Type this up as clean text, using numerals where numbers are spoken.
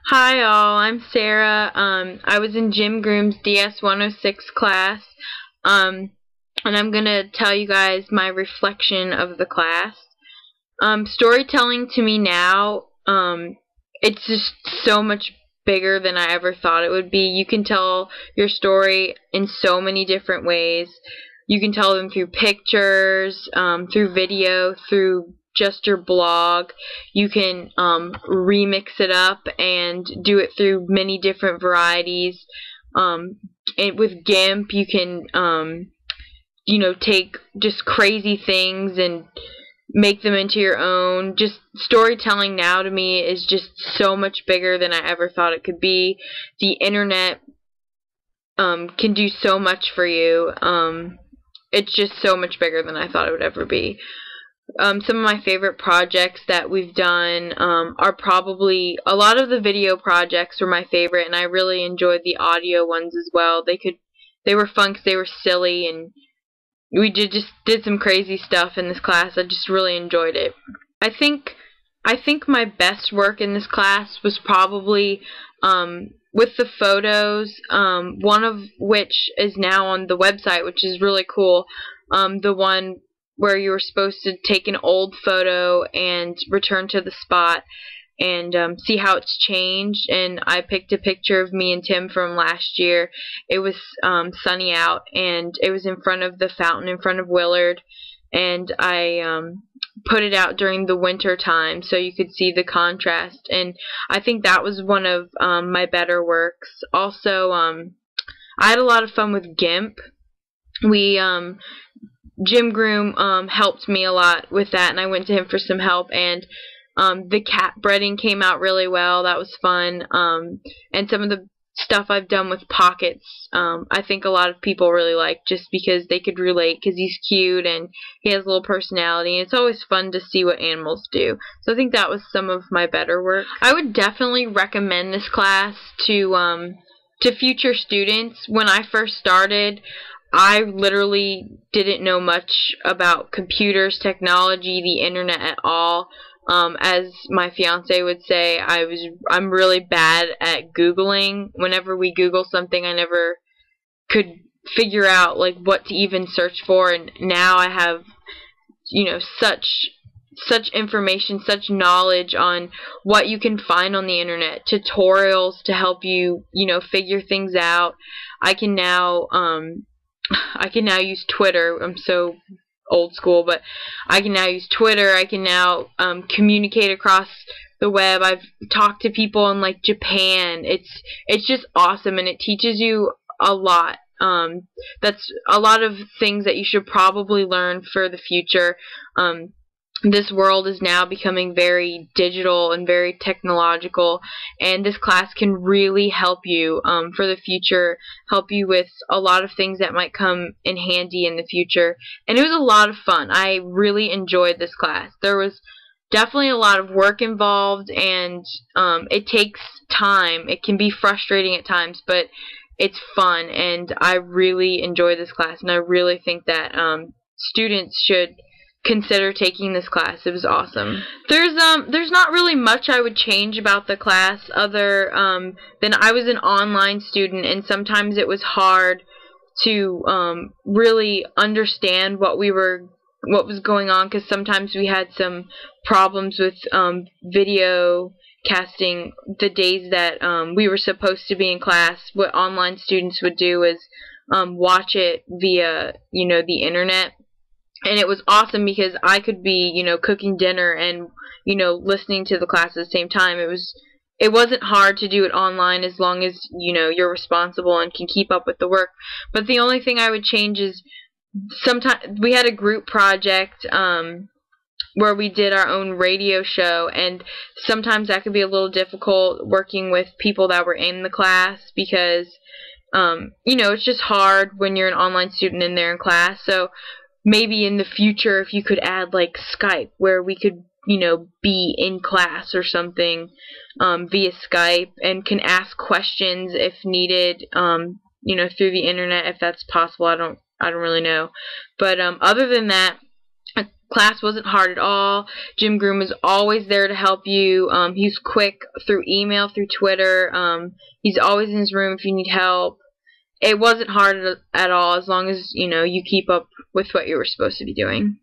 Hi all, I'm Sarah. I was in Jim Groom's DS106 class, and I'm gonna tell you guys my reflection of the class. Storytelling to me now, it's just so much bigger than I ever thought it would be. You can tell your story in so many different ways. You can tell them through pictures, through video, through just your blog. You can remix it up and do it through many different varieties. With GIMP, you can take just crazy things and make them into your own. Just storytelling now to me is just so much bigger than I ever thought it could be. The internet can do so much for you. It's just so much bigger than I thought it would ever be. Some of my favorite projects that we've done are probably a lot of the video projects were my favorite, and I really enjoyed the audio ones as well. They were fun because they were silly, and we just did some crazy stuff in this class. I just really enjoyed it. I think my best work in this class was probably with the photos, one of which is now on the website, which is really cool. The one where you were supposed to take an old photo and return to the spot and see how it's changed. And I picked a picture of me and Tim from last year. It was sunny out, and it was in front of the fountain in front of Willard, and I put it out during the winter time so you could see the contrast, and I think that was one of my better works. Also, I had a lot of fun with GIMP. Jim Groom helped me a lot with that, and I went to him for some help, and the cat breading came out really well. That was fun. And some of the stuff I've done with Pockets, I think a lot of people really like, just because they could relate, because he's cute and he has a little personality, and it's always fun to see what animals do. So I think that was some of my better work. I would definitely recommend this class to future students. When I first started, I literally didn't know much about computers, technology, the internet at all. As my fiance would say, I'm really bad at Googling. Whenever we Google something, I never could figure out like what to even search for, and now I have such information, such knowledge on what you can find on the internet, tutorials to help you figure things out. I can now use Twitter. I'm so old school, but I can now use Twitter. I can now communicate across the web. I've talked to people in like Japan. It's just awesome, and it teaches you a lot. That's a lot of things that you should probably learn for the future. This world is now becoming very digital and very technological, and this class can really help you for the future, help you with a lot of things that might come in handy in the future. And it was a lot of fun. I really enjoyed this class. There was definitely a lot of work involved, and it takes time. It can be frustrating at times, but it's fun, and I really enjoyed this class, and I really think that students should consider taking this class. It was awesome. There's not really much I would change about the class other than I was an online student, and sometimes it was hard to really understand what was going on, because sometimes we had some problems with video casting the days that we were supposed to be in class. What online students would do is watch it via the internet. And it was awesome because I could be, cooking dinner and, listening to the class at the same time. It wasn't hard to do it online as long as, you're responsible and can keep up with the work. But the only thing I would change is sometimes we had a group project where we did our own radio show, and sometimes that could be a little difficult working with people that were in the class because, it's just hard when you're an online student and they're in class. So maybe in the future, if you could add like Skype, where we could, be in class or something via Skype, and can ask questions if needed, through the internet, if that's possible. I don't really know. But other than that, Class wasn't hard at all. Jim Groom is always there to help you. He's quick through email, through Twitter. He's always in his room if you need help. It wasn't hard at all, as long as, you know, you keep up with what you were supposed to be doing.